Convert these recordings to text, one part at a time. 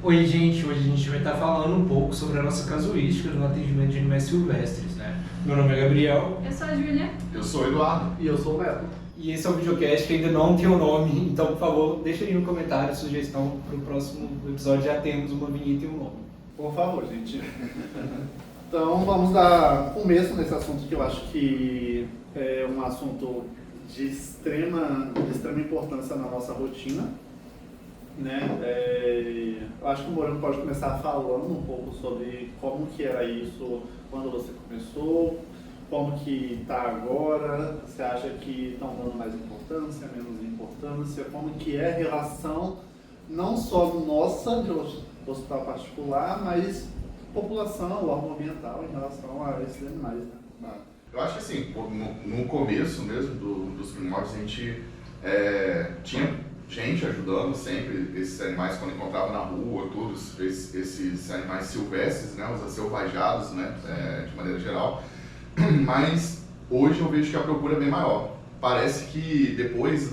Oi, gente, hoje a gente vai estar falando um pouco sobre a nossa casuística no atendimento de animais silvestres, né? Meu nome é Gabriel. Eu sou a Júlia. Eu sou o Eduardo. E eu sou o Neto. E esse é um videocast que ainda não tem um nome, então, por favor, deixa aí no comentário a sugestão para o próximo episódio. Já temos uma vinheta e um nome. Por favor, gente. Então vamos dar começo nesse assunto que eu acho que é um assunto de extrema importância na nossa rotina, né? Eu acho que o Morango pode começar falando um pouco sobre como que era isso quando você começou, como que está agora, você acha que estão dando mais importância, menos importância, como que é a relação não só nossa de hospital particular, mas população, órgão ambiental em relação a esses animais, né? Eu acho que assim, no começo mesmo dos primórdios, a gente tinha gente ajudando sempre esses animais quando encontrava na rua, todos esses animais silvestres, né, os acelvajados, né, de maneira geral. Mas hoje eu vejo que a procura é bem maior. Parece que depois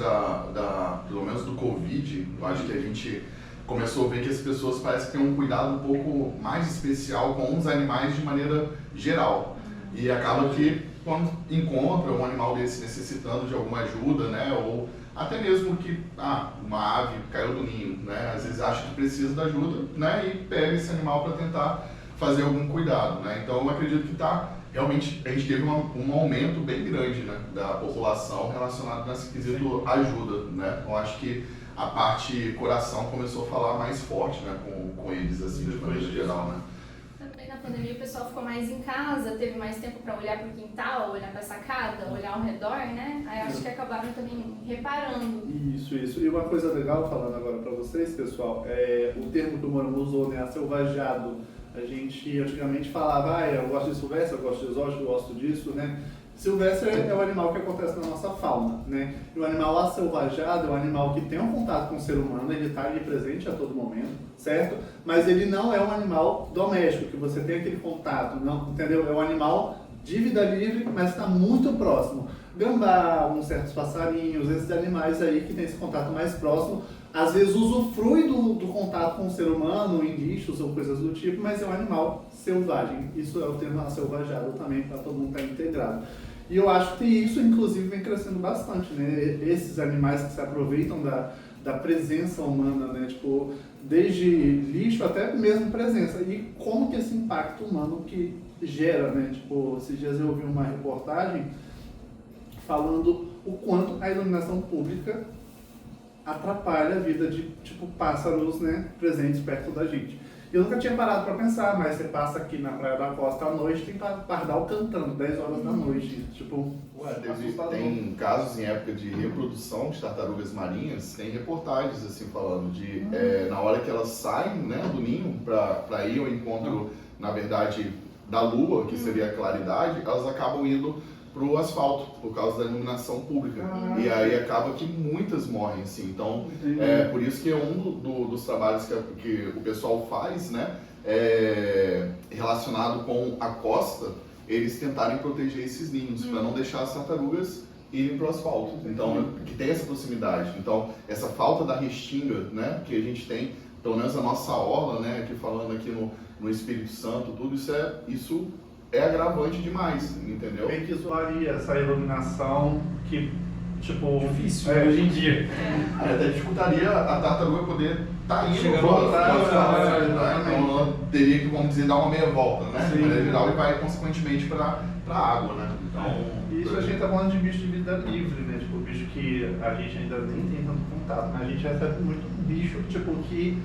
pelo menos do Covid, eu acho que a gente começou a ver que as pessoas parecem ter um cuidado um pouco mais especial com os animais de maneira geral. E acaba que quando encontra um animal desse necessitando de alguma ajuda, né, ou até mesmo que uma ave caiu do ninho, né, às vezes acha que precisa da ajuda, né, e pega esse animal para tentar fazer algum cuidado, né. Então eu acredito que realmente a gente teve um aumento bem grande, né, da população relacionado nesse quesito ajuda, né. Eu acho que a parte coração começou a falar mais forte, né, com eles, assim, de maneira geral, né. Também na pandemia o pessoal ficou mais em casa, teve mais tempo para olhar para o quintal, olhar para a sacada, olhar ao redor, né? Aí acho que acabaram também reparando. Isso. E uma coisa legal, falando agora para vocês, pessoal, o termo que o Morango usou, né, acelvajado. A gente antigamente falava, eu gosto de silvestre, eu gosto de exótico, eu gosto disso, né? Silvestre é o animal que acontece na nossa fauna, né? E o animal acelvajado é um animal que tem um contato com o ser humano, ele está ali presente a todo momento, certo? Mas ele não é um animal doméstico, que você tem aquele contato, não, entendeu? É um animal de vida livre, mas está muito próximo. Gambá, uns certos passarinhos, esses animais aí que tem esse contato mais próximo, às vezes usufrui do contato com o ser humano, em lixos ou coisas do tipo, mas é um animal selvagem. Isso é o termo acelvajado também, para todo mundo estar integrado. E eu acho que isso, inclusive, vem crescendo bastante, né? Esses animais que se aproveitam da presença humana, né? Tipo, desde lixo até mesmo presença. E como que esse impacto humano que gera, né? Tipo, esses dias eu ouvi uma reportagem falando o quanto a iluminação pública atrapalha a vida de, tipo, pássaros, né, presentes perto da gente. Eu nunca tinha parado para pensar, mas você passa aqui na Praia da Costa à noite, tem pardal cantando, 10 horas da noite, tipo, Tem casos em época de reprodução de tartarugas marinhas, tem reportagens assim falando de na hora que elas saem, né, do ninho para ir ao encontro, na verdade, da lua, que seria a claridade, elas acabam indo pro asfalto, por causa da iluminação pública. E aí acaba que muitas morrem, assim. Então, por isso que é um dos trabalhos que o pessoal faz, né, relacionado com a costa, eles tentarem proteger esses ninhos, para não deixar as tartarugas irem pro asfalto. Então, que tem essa proximidade. Então, essa falta da restinga, né, que a gente tem, pelo menos a nossa orla, né, aqui falando aqui no Espírito Santo, tudo isso é agravante demais, entendeu? Bem que zoaria essa iluminação que, tipo... Difícil, hoje em dia. Até dificultaria a tartaruga poder estar indo Chegando pro asfalto, lá, né? Então ela teria que, vamos dizer, dar uma meia volta, né? Sim. De maneira geral, e vai consequentemente para a água, né? Então, Isso a gente tá falando de bicho de vida livre, né? Tipo, bicho que a gente ainda nem tem tanto contato, mas a gente recebe muito bicho, tipo, que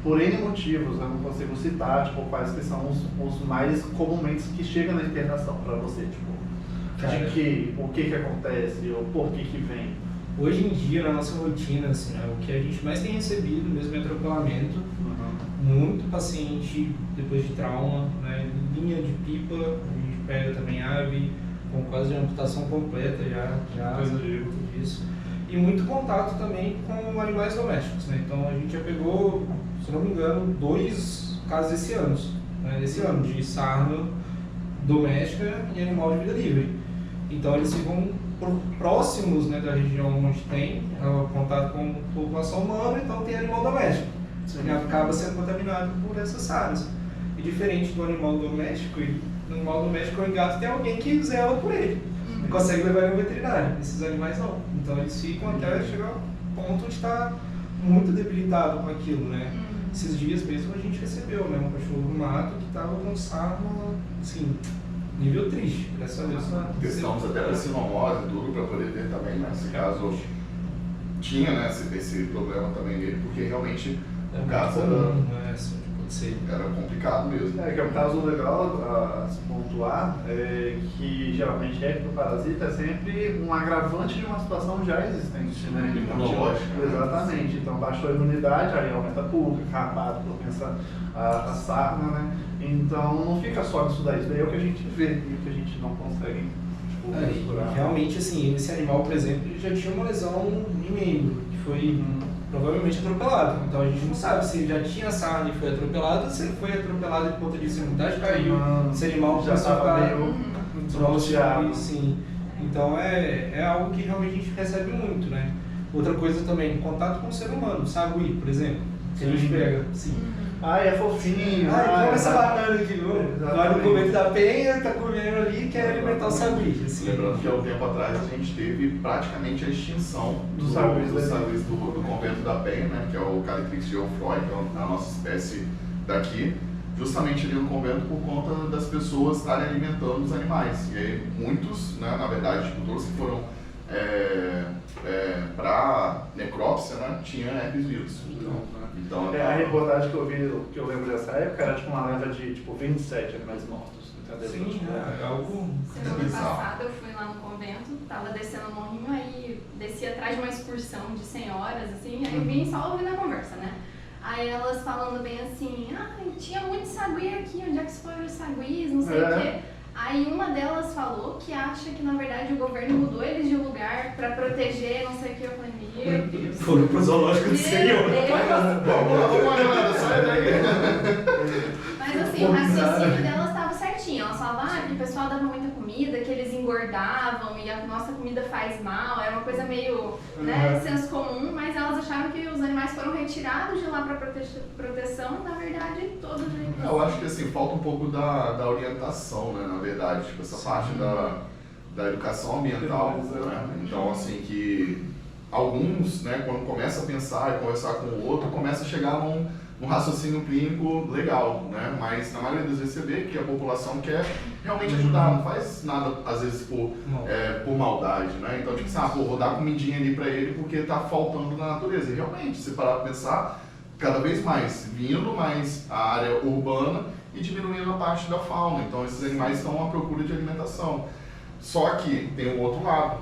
por N motivos, eu não consigo citar, tipo, quais que são os mais comumente que chegam na internação para você, tipo, o que acontece, ou por que vem. Hoje em dia, na nossa rotina, assim, né, o que a gente mais tem recebido mesmo é atropelamento. Muito paciente depois de trauma, né, linha de pipa, a gente pega também ave com quase amputação completa já tudo isso. E muito contato também com animais domésticos, né? Então a gente já pegou, se não me engano, 2 casos esse ano, de sarna doméstica e animal de vida livre. Então eles ficam próximos, né, da região onde tem contato com população humana, então tem animal doméstico. Ele acaba sendo contaminado por essas sarnas. E diferente do animal doméstico, no animal doméstico o engato tem alguém que zela por ele. Ele consegue levar ele ao veterinário. Esses animais não. Então eles ficam até chegar ao ponto de estar muito debilitado com aquilo, né? Esses dias mesmo a gente recebeu, né, um cachorro no mato que estava com sarna, assim, nível triste. Dessa vez Testamos até para sinomose e tudo para poder ver também, né? Nesse caso tinha, né, esse problema também nele, porque realmente o caso era complicado mesmo. Que é um caso legal a se pontuar, que geralmente ectoparasita é sempre um agravante de uma situação já existente, né? Imunológica. Exatamente. Então baixou a imunidade, aí aumenta a pulga, carrapato, propensa a sarna, né? Então não fica só nisso daí, isso daí é o que a gente vê e o que a gente não consegue misturar. Realmente, assim, esse animal, por exemplo, ele já tinha uma lesão em membro, que foi provavelmente atropelado. Então a gente não sabe se ele já tinha sarna e foi atropelado, ou se ele foi atropelado e por conta disso a imunidade caiu, se o animal já estava meio próximo, sim. Então é algo que realmente a gente recebe muito, né? Outra coisa também, contato com o ser humano, sagui, por exemplo, que a gente pega, sim. É fofinho. Como essa banana aqui, vai no convento da Penha, tá comendo ali e quer alimentar o sagui. Assim. Lembrando que há um tempo atrás a gente teve praticamente a extinção dos saguis do convento da Penha, né, que é o Calitrix geoffroy, que é a nossa espécie daqui, justamente ali no convento por conta das pessoas estarem alimentando os animais. E aí muitos, né, na verdade, tipo, todos que foram para necrópsia, né, tinha herpes vírus. Então, a reportagem que eu vi, que eu lembro dessa época, era tipo uma leva de 27 animais mortos, entendeu? Sim, é algo semana passada eu fui lá no convento, tava descendo o morrinho, aí desci atrás de uma excursão de senhoras, assim, aí vim só ouvindo a conversa, né? Aí elas falando bem assim, tinha muito sagui aqui, onde é que foram os saguis, não sei o quê. Aí uma delas falou que acha que na verdade o governo mudou eles de lugar pra proteger, não sei o que. Eu falei, meu Deus. Foram pro zoológico do Senhor. Mas assim, o raciocínio delas estava certinho. Elas falavam que o pessoal dava muita comida, que eles engordavam e a nossa comida faz mal. Era uma coisa meio, né, senso comum, mas elas achavam que os animais foram retirados de lá para proteção e na verdade todos eles. Eu acho que assim, falta um pouco da orientação, né, na verdade, tipo, essa parte da educação ambiental, né? Então assim que alguns, né, quando começa a pensar e conversar com o outro, começa a chegar num raciocínio clínico legal, né? Mas na maioria das vezes você vê que a população quer realmente ajudar, não faz nada às vezes por maldade, né? Então tipo assim, vou dar comidinha ali para ele porque tá faltando na natureza. E realmente, se parar para pensar, cada vez mais vindo mais a área urbana e diminuindo a parte da fauna. Então esses animais estão à procura de alimentação. Só que tem o outro lado,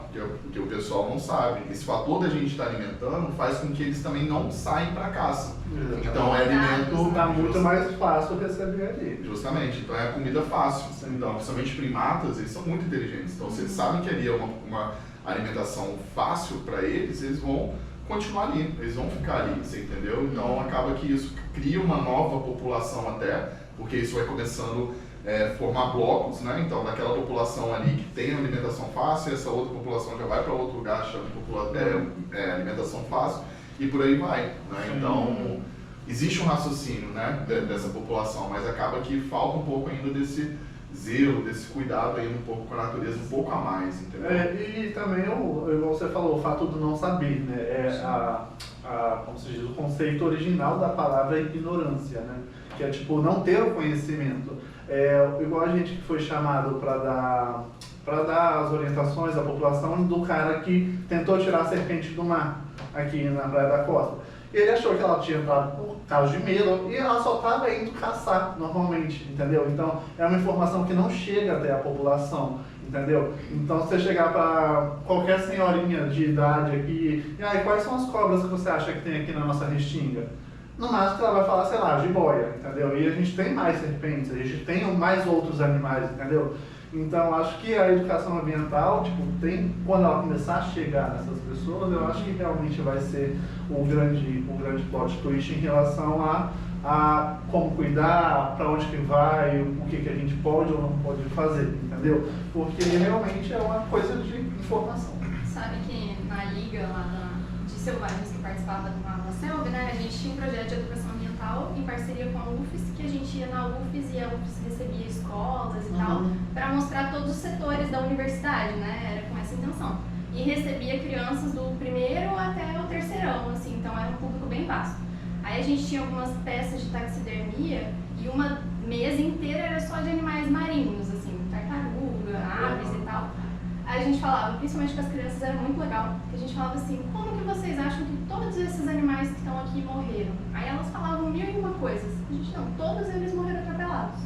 que o pessoal não sabe. Esse fator da gente estar alimentando faz com que eles também não saem para caça. Então é alimento... Está muito mais fácil receber ali. Justamente, então é comida fácil. Então, principalmente primatas, eles são muito inteligentes. Então se eles sabem que ali é uma alimentação fácil para eles, eles vão continuar ali, eles vão ficar ali, você entendeu? Então acaba que isso cria uma nova população até, porque isso vai começando formar blocos, né? Então daquela população ali que tem alimentação fácil, essa outra população já vai para outro lugar achando alimentação fácil e por aí vai, né? Então existe um raciocínio, né, dessa população, mas acaba que falta um pouco ainda desse zelo, desse cuidado aí um pouco com a natureza, um pouco a mais, entendeu? E também, igual você falou, o fato do não saber, né? Como se diz, o conceito original da palavra é ignorância, né? Que é tipo não ter o conhecimento. Igual a gente que foi chamado para dar as orientações à população do cara que tentou tirar a serpente do mar aqui na Praia da Costa. Ele achou que ela tinha entrado por causa de medo e ela só estava indo caçar normalmente, entendeu? Então é uma informação que não chega até a população, entendeu? Então se você chegar para qualquer senhorinha de idade aqui, e aí quais são as cobras que você acha que tem aqui na nossa restinga? No máximo ela vai falar, sei lá, jiboia, entendeu? E a gente tem mais serpentes, a gente tem mais outros animais, entendeu? Então acho que a educação ambiental, quando ela começar a chegar nessas pessoas, eu acho que realmente vai ser um grande plot twist em relação a como cuidar, para onde que vai, o que a gente pode ou não pode fazer, entendeu? Porque realmente é uma coisa de informação. Sabe que na liga lá de selvagens que participava do Mapa Selva, né, a gente tinha um projeto de educação ambiental Ambiental, em parceria com a UFES, que a gente ia na UFES e a UFES recebia escolas e tal, para mostrar todos os setores da universidade, né? Era com essa intenção. E recebia crianças do primeiro até o terceirão, assim, então era um público bem vasto. Aí a gente tinha algumas peças de taxidermia e uma mesa inteira era só de animais marinhos, assim, tartaruga, aves e tal. Aí a gente falava, principalmente com as crianças, era muito legal, que a gente falava assim, como que vocês acham que todos esses animais que estão aqui morreram? Aí elas falavam 1001 coisas. A gente, não, todos eles morreram atropelados.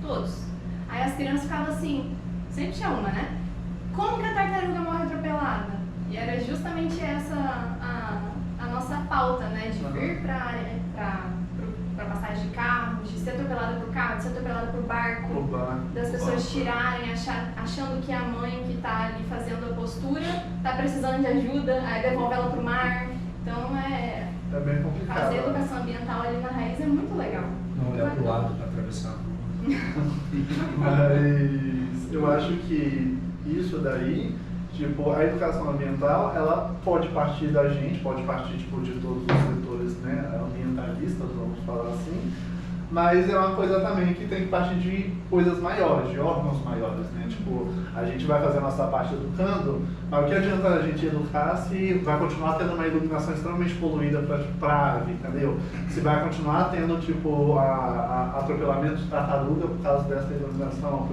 Todos. Aí as crianças ficavam assim, sempre tinha uma, né? Como que a tartaruga morre atropelada? E era justamente essa a nossa pauta, né? De vir para passagem de carro, de ser atropelada por carro, de ser atropelada por barco, das pessoas tirarem, achando que a mãe que está ali fazendo a postura está precisando de ajuda, aí devolve ela para o mar. Então é bem complicado. Fazer educação ambiental ali na raiz é muito legal. Não olhar para o lado para atravessar. Mas eu acho que isso daí, tipo, a educação ambiental, ela pode partir da gente, pode partir tipo, de todos os setores, né, ambientalistas, vamos falar assim, mas é uma coisa também que tem que partir de coisas maiores, de órgãos maiores, né, tipo, a gente vai fazer a nossa parte educando, mas o que adianta a gente educar se vai continuar tendo uma iluminação extremamente poluída para ave, entendeu? Se vai continuar tendo, tipo, atropelamento de tartaruga por causa dessa iluminação,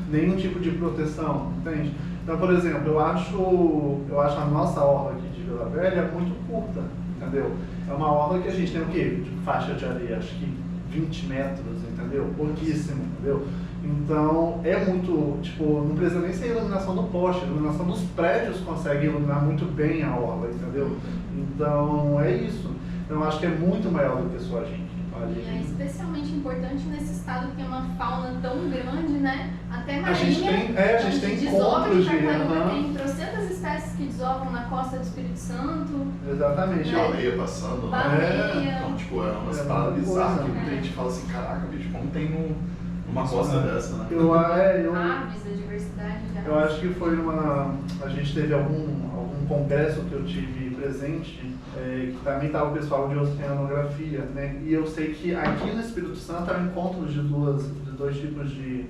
nenhum tipo de proteção, entende? Então, por exemplo, eu acho a nossa orla aqui de Vila Velha muito curta, entendeu? É uma orla que a gente tem o quê? Tipo, faixa de areia, acho que 20 metros, entendeu? Pouquíssimo, entendeu? Então, é muito, tipo, não precisa nem ser a iluminação do poste, a iluminação dos prédios consegue iluminar muito bem a orla, entendeu? Então, é isso. Então, eu acho que é muito maior do que só a gente. E é especialmente importante nesse estado que tem uma fauna tão grande, né? Até marinha. A gente tem encontros de tartaruga, tem trocentas espécies que desovam na costa do Espírito Santo. Exatamente. Né? Baleia passando. Baleia. Então, tipo, é umas paradas bizarras que a gente fala assim, caraca, bicho, como tem numa costa dessa, né? Aves, a diversidade de aves. Eu acho que foi a gente teve algum congresso que eu tive presente, que também estava o pessoal de oceanografia, né? E eu sei que aqui no Espírito Santo há encontros de dois tipos de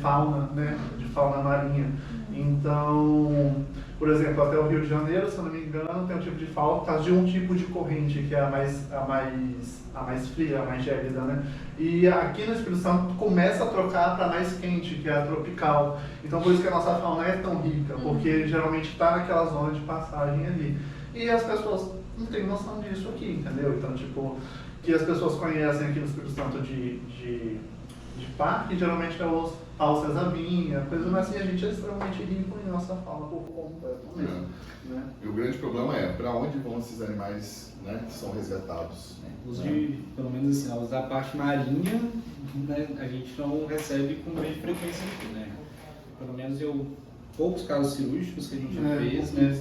fauna, né? De fauna marinha. Então, por exemplo, até o Rio de Janeiro, se eu não me engano, tem um tipo de fauna por causa de um tipo de corrente, que é a mais fria, a mais gélida, né? E aqui no Espírito Santo começa a trocar para mais quente, que é a tropical. Então, por isso que a nossa fauna é tão rica, porque geralmente está naquela zona de passagem ali. E as pessoas não têm noção disso aqui, entendeu? Então, tipo, que as pessoas conhecem aqui no Espírito Santo de parque, geralmente é os falsas avinhas, coisas assim, a gente é extremamente rico em nossa fauna por completo mesmo. Né? E o grande problema é, para onde vão esses animais, né, que são resgatados? Pelo menos assim, os da parte marinha, né, a gente não recebe com grande frequência aqui, né? Pelo menos poucos casos cirúrgicos que a gente já fez, né?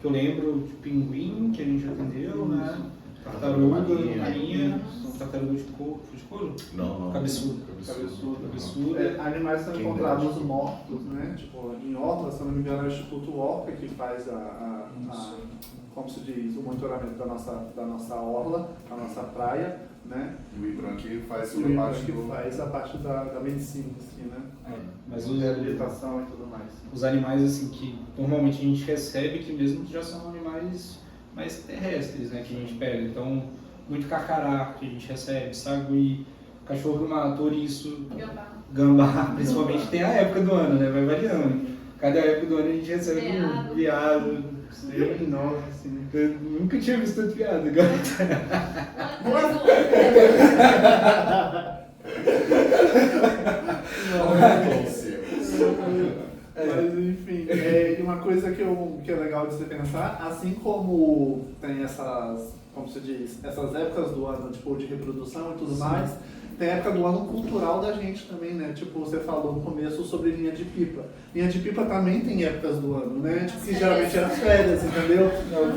Que eu lembro de pinguim que a gente atendeu, né? Tartaruga marinha, tartaruga de couro? Não. Cabeçudo. Animais são encontrados mortos, né? Tipo, em Orla, se eu não me engano, é o Instituto Orca que faz como se diz, o monitoramento da nossa orla, da nossa praia, né? E o IBRAM que faz a parte da medicina, assim, né? Mas de reabilitação e tudo mais. Os animais, assim, que normalmente a gente recebe, que mesmo já são animais mais terrestres, né? Que a gente pega. Então, muito cacará que a gente recebe, sagui, cachorro do mato, ouriço, gambá, principalmente tem a época do ano, né? Vai variando. Cada época do ano a gente recebe um viado. Sim, nossa, assim. Eu nunca tinha visto tanto viado, agora. Mas enfim, uma coisa que é legal de se pensar, assim como tem essas, como se diz, essas épocas do ano, tipo, de reprodução e tudo mais, tem a época do ano cultural da gente também, né? Tipo, você falou no começo sobre linha de pipa. Linha de pipa também tem épocas do ano, né? Tipo, que geralmente é as férias, entendeu?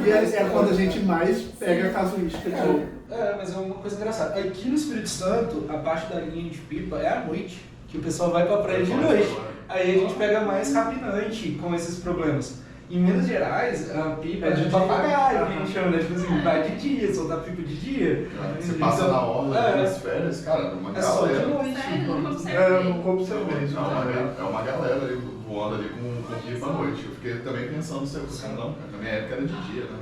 E é quando a gente mais pega a casuística de... Mas é uma coisa engraçada. Aqui no Espírito Santo, a parte da linha de pipa é à noite, que o pessoal vai pra praia de noite. Aí a gente pega mais rapinante com esses problemas. Em Minas Gerais, a pipa É de dia. papagaio, que a gente chama, né? Tipo assim, vai de dia, soltar pipa de dia. Você passa na orla das férias, cara, uma galera. Sério, nunca observei. Eu nunca observei isso. É uma galera ali voando ali com pipa à noite. Eu fiquei também pensando se não, na minha época era de dia, né?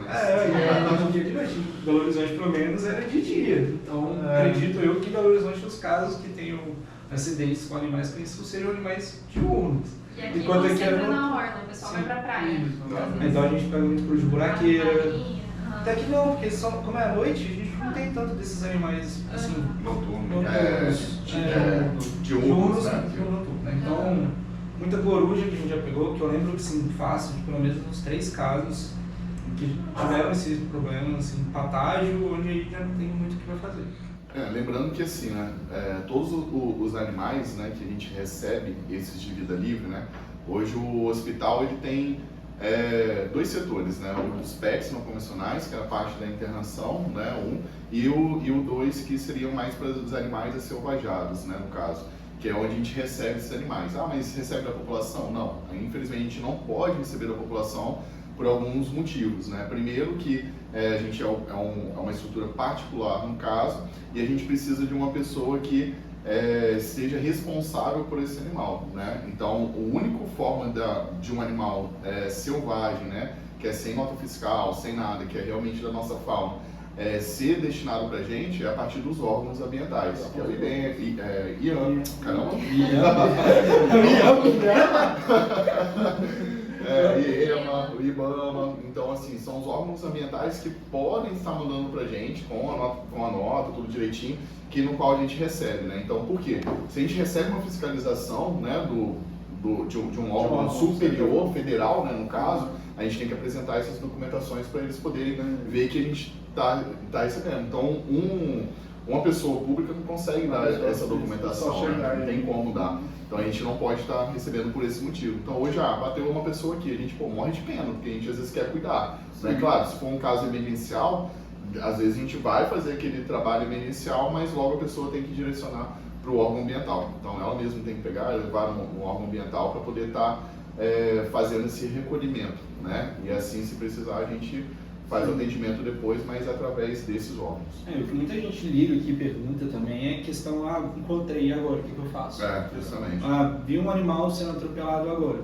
Hoje em dia de noite. Em Belo Horizonte, pelo menos, era de dia. Então, acredito eu que em Belo Horizonte os casos que tenham acidentes com animais que sejam animais diurnos. E aqui Enquanto não aqui sempre era na orla, o pessoal vai pra praia. Então a gente pega muito cruz de buraqueira. Marinha, Até que não, porque só, como é à noite, a gente não tem tanto desses animais assim. Noturno. Diurnos, né? né? Então, muita coruja que a gente já pegou, que eu lembro que sim, fácil, de pelo menos uns 3 casos que tiveram esse problema, assim, patágio, onde aí já não tem muito o que vai fazer. Lembrando que assim, né, todos os animais, né, que a gente recebe, esses de vida livre, né, hoje o hospital ele tem 2 setores, né, o dos pets não convencionais, que é a parte da internação, né, e o 2 que seriam mais para os animais acelvajados, né, no caso, que é onde a gente recebe esses animais. Ah, mas recebe da população? Não, infelizmente a gente não pode receber da população por alguns motivos, né? Primeiro que a gente é uma estrutura particular no caso e a gente precisa de uma pessoa que seja responsável por esse animal, né? Então, a única forma de um animal selvagem, né? Que é sem nota fiscal, sem nada, que é realmente da nossa fauna, ser destinado para a gente é a partir dos órgãos ambientais, que é o IAM, caramba, IEMA, o IBAMA, então assim, são os órgãos ambientais que podem estar mandando pra gente com a nota, tudo direitinho, no qual a gente recebe, né? Então, por quê? Se a gente recebe uma fiscalização, né, de um órgão superior, federal, né, no caso, a gente tem que apresentar essas documentações para eles poderem ver que a gente está recebendo. Então, uma pessoa pública não consegue dar essa documentação, né? Não tem como dar. Então a gente não pode estar recebendo por esse motivo. Então hoje, bateu uma pessoa aqui, a gente morre de pena, porque a gente às vezes quer cuidar. Né? Claro, se for um caso emergencial, às vezes a gente vai fazer aquele trabalho emergencial, mas logo a pessoa tem que direcionar para o órgão ambiental. Então ela mesma tem que pegar e levar no órgão ambiental para poder estar fazendo esse recolhimento. Né? E assim, se precisar, a gente faz o atendimento depois, mas através desses órgãos. O que muita gente liga aqui e pergunta também é a questão, encontrei agora, o que eu faço? Justamente. Vi um animal sendo atropelado agora.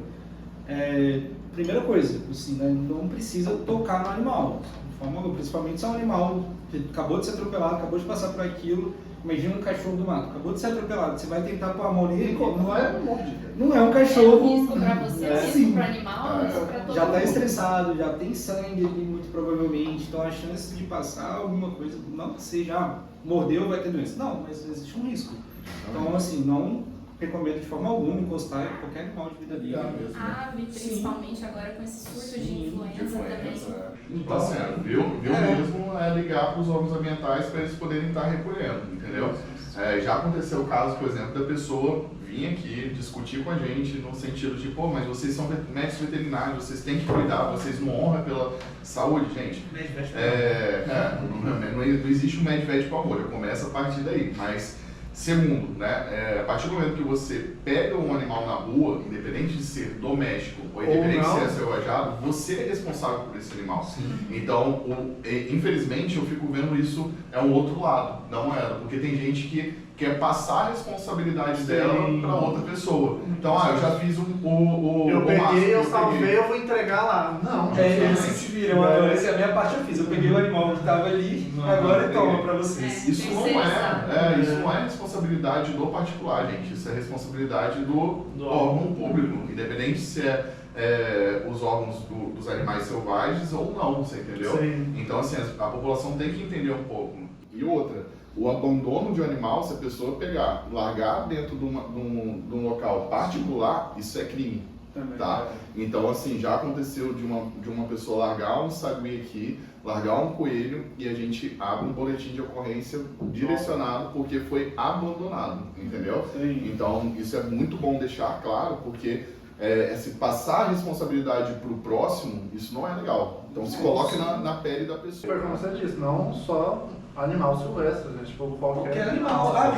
Primeira coisa, assim, né, não precisa tocar no animal, de forma alguma, principalmente se é um animal que acabou de ser atropelado, acabou de passar por aquilo. Imagina um cachorro do mato, acabou de ser atropelado, você vai tentar pôr a mão nele, não é um cachorro. É um risco para você, é risco para o animal, é risco para todo já mundo. está estressado, já tem sangue ali muito provavelmente, então a chance de passar alguma coisa, não que seja, mordeu, vai ter doença. Não, mas existe um risco. Então assim, não recomendo de forma alguma encostar em qualquer animal de vida livre. Ave, principalmente agora com esse surto de influenza também. Então, assim, viu mesmo ligar para os órgãos ambientais para eles poderem estar recolhendo, entendeu? Já aconteceu o caso, por exemplo, da pessoa vir aqui discutir com a gente no sentido de, mas vocês são médicos veterinários, vocês têm que cuidar, vocês não honram pela saúde, gente. Não existe um Medvet com amor, começa a partir daí, mas segundo, né, a partir do momento que você pega um animal na rua, independente de ser doméstico ou independente de ser selvajado, você é responsável por esse animal. Sim. Então, infelizmente, eu fico vendo isso um outro lado, não porque tem gente que quer passar a responsabilidade dela para outra pessoa. Então, eu já fiz eu peguei, eu salvei, eu vou entregar lá. Não, eles se viram agora, essa é a minha parte eu fiz. Eu peguei o animal que estava ali, agora toma para vocês. Isso não é responsabilidade do particular, gente. Isso é responsabilidade do órgão público, independente se os órgãos dos animais selvagens ou não, você entendeu? Sim. Então, assim, a população tem que entender um pouco. E outra, o abandono de um animal, se a pessoa largar dentro de um local particular, isso é crime. Também, tá? Então, assim, já aconteceu de uma pessoa largar um sagui aqui, largar um coelho e a gente abre um boletim de ocorrência direcionado porque foi abandonado, entendeu? Sim. Então, isso é muito bom deixar claro, porque se passar a responsabilidade para o próximo, isso não é legal. Então, se coloque na pele da pessoa. Como você disse, não só Animal silvestre, né? Tipo, Qualquer animal. Ah,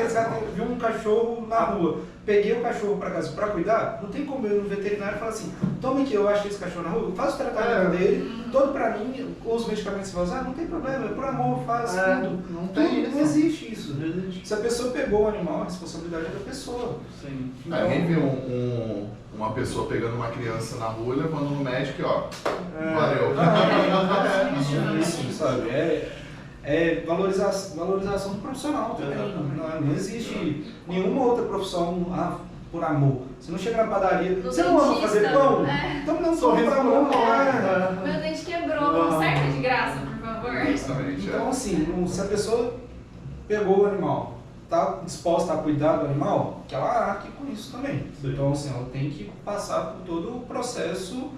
viu um cachorro na rua. Peguei o cachorro para casa para cuidar, não tem como eu ir no veterinário e falar assim, toma aqui, eu achei esse cachorro na rua, faz o tratamento dele, todo para mim, os medicamentos que você vai usar, não tem problema, é por amor, faz tudo. Não tem isso. Não existe isso. Se a pessoa pegou o animal, a responsabilidade é da pessoa. Sim. Então, Ninguém vê uma pessoa pegando uma criança na rua e levando no médico e ó, valeu. Não, isso, sabe? É valorização do profissional também. Não existe nenhuma outra profissão por amor. Você não chega na padaria, você não ama fazer pão? Então não sorriso por amor. Meu dente quebrou, conserta de graça, por favor. Justamente, Então assim, se a pessoa pegou o animal, está disposta a cuidar do animal, que ela arque com isso também. Sim. Então assim, ela tem que passar por todo o processo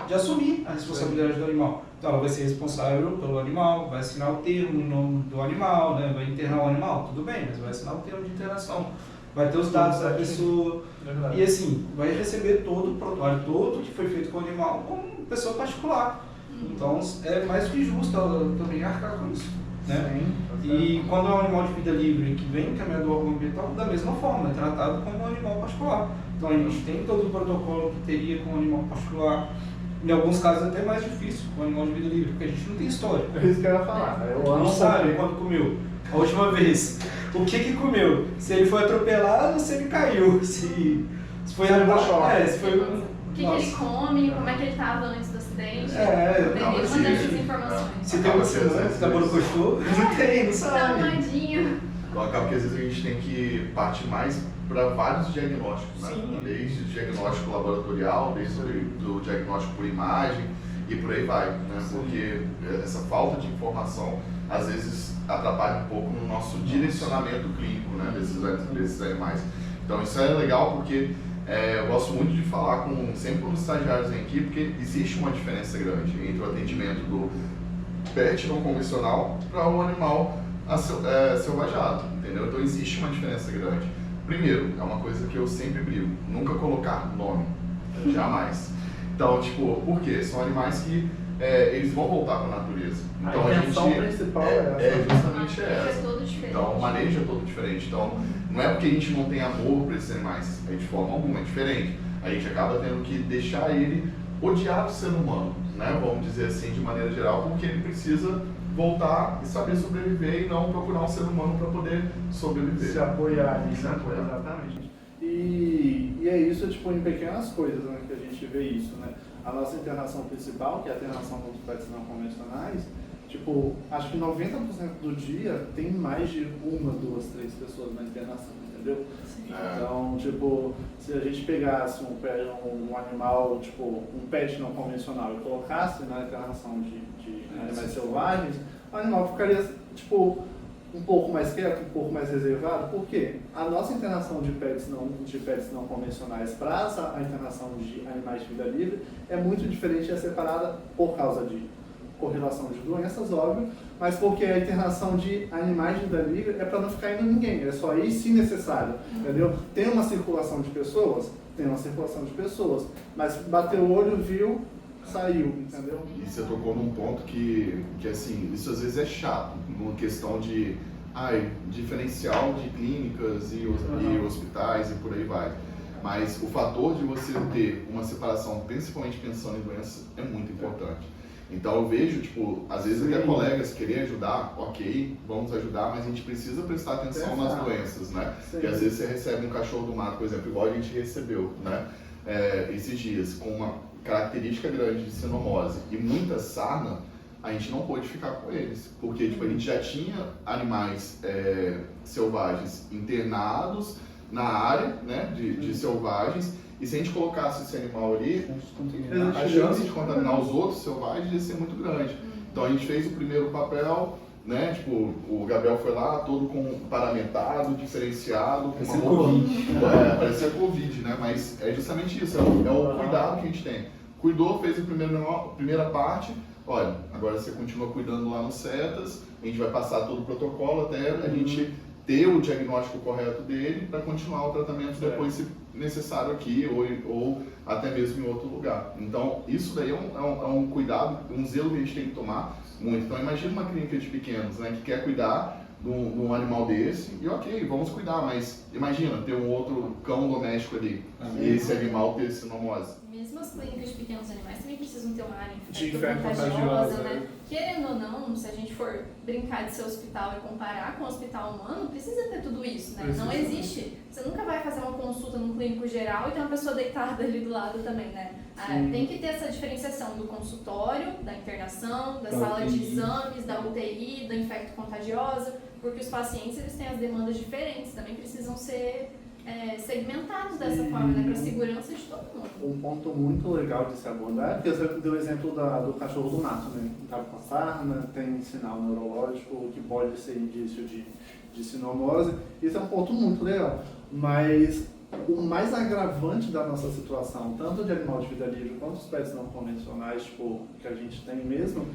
de assumir a responsabilidade do animal. Então ela vai ser responsável pelo animal, vai assinar o termo em nome do animal, né? Vai internar o animal, tudo bem, mas vai assinar o termo de internação. Vai ter os dados da pessoa. E assim, vai receber todo o prontuário todo que foi feito com o animal como pessoa particular. Então é mais que justo ela também arcar com isso. Né? E quando é um animal de vida livre que vem encaminhado do órgão ambiental, da mesma forma, é tratado como um animal particular. Então a gente tem todo o protocolo que teria com um animal particular. Em alguns casos até mais difícil com o animal de vida livre, porque a gente não tem história. É isso que eu ia falar. Não sabe quando comeu. A última vez. O que comeu? Se ele foi atropelado, se ele caiu. Se foi O que ele come, como é que ele estava antes do acidente. Nenhuma dessas informações. Se tem um semana que tá borocochô, não tem, não sabe. Tamadinho. Então acaba que às vezes a gente tem que partir mais para vários diagnósticos, né? Sim. Desde o diagnóstico laboratorial, desde o diagnóstico por imagem e por aí vai, né? Porque essa falta de informação às vezes atrapalha um pouco no nosso direcionamento clínico, né? desses animais. Então isso é legal porque eu gosto muito de falar sempre com os estagiários em equipe, porque existe uma diferença grande entre o atendimento do pet não convencional para o animal selvajado, entendeu? Então existe uma diferença grande. Primeiro, é uma coisa que eu sempre brigo, nunca colocar nome, jamais. Então, tipo, por quê? São animais que eles vão voltar para a natureza. Então a intenção principal é justamente essa. É todo diferente. Então o manejo é todo diferente. Então não é porque a gente não tem amor por esses animais, de forma alguma é diferente. A gente acaba tendo que deixar ele odiar o ser humano, né? Vamos dizer assim de maneira geral, porque ele precisa voltar e saber sobreviver e não procurar um ser humano para poder sobreviver. Se apoiar nisso, exatamente. E é isso, tipo, em pequenas coisas, né, que a gente vê isso, né? A nossa internação principal, que é a internação dos pets não convencionais, tipo, acho que 90% do dia tem mais de 1, 2, 3 pessoas na internação, entendeu? Então, tipo, se a gente pegasse um animal, tipo, um pet não convencional e colocasse na internação de animais selvagens, o animal ficaria, tipo, um pouco mais quieto, um pouco mais reservado. Por quê? A nossa internação de pets não convencionais para a internação de animais de vida livre é muito diferente e é separada por causa de correlação de doenças, óbvio, mas porque a internação de animais de vida livre é para não ficar indo ninguém, é só ir se necessário, entendeu? Tem uma circulação de pessoas? Tem uma circulação de pessoas, mas bateu o olho, viu, saiu, entendeu? E você tocou num ponto que assim, isso às vezes é chato, numa questão de diferencial de clínicas e hospitais e por aí vai. Mas o fator de você ter uma separação, principalmente pensando em doenças, é muito importante. Então eu vejo, tipo, às vezes até colegas querem ajudar, ok, vamos ajudar, mas a gente precisa prestar atenção nas doenças, né? E às vezes você recebe um cachorro do mato, por exemplo, igual a gente recebeu, né? Esses dias, com uma característica grande de sinomose e muita sarna, a gente não pôde ficar com eles, porque tipo, a gente já tinha animais selvagens internados na área, né, de selvagens, e se a gente colocasse esse animal ali, a chance de contaminar os outros selvagens ia ser muito grande. Então a gente fez o primeiro papel, né, tipo, o Gabriel foi lá todo paramentado, diferenciado, com uma roupa, parecia Covid, né, mas é justamente isso, é o cuidado que a gente tem. Cuidou, fez a primeira parte, olha, agora você continua cuidando lá no CETAS, a gente vai passar todo o protocolo até a gente ter o diagnóstico correto dele para continuar o tratamento depois, se necessário, aqui ou até mesmo em outro lugar. Então, isso daí é um cuidado, um zelo que a gente tem que tomar muito. Então, imagina uma clínica de pequenos, né, que quer cuidar de um animal desse, e ok, vamos cuidar, mas imagina ter um outro cão doméstico ali, e esse animal ter sinomose. Mesmo as clínicas de pequenos animais também precisam ter uma área infecto-contagiosa, contagiosa, né? Querendo ou não, se a gente for brincar de ser hospital e comparar com o hospital humano, precisa ter tudo isso, né? Não existe. Você nunca vai fazer uma consulta num clínico geral e ter uma pessoa deitada ali do lado também, né? Tem que ter essa diferenciação do consultório, da internação, da sala de exames, da UTI, da infecto-contagiosa, porque os pacientes eles têm as demandas diferentes, também precisam ser segmentados dessa forma, né, para a segurança de todo mundo. Um ponto muito legal de se abordar, porque você deu o exemplo do cachorro do mato, né? Estava com a sarna, tem sinal neurológico que pode ser indício de sinomose. Isso é um ponto muito legal. Mas o mais agravante da nossa situação, tanto de animal de vida livre quanto os pets não convencionais, tipo, que a gente tem mesmo,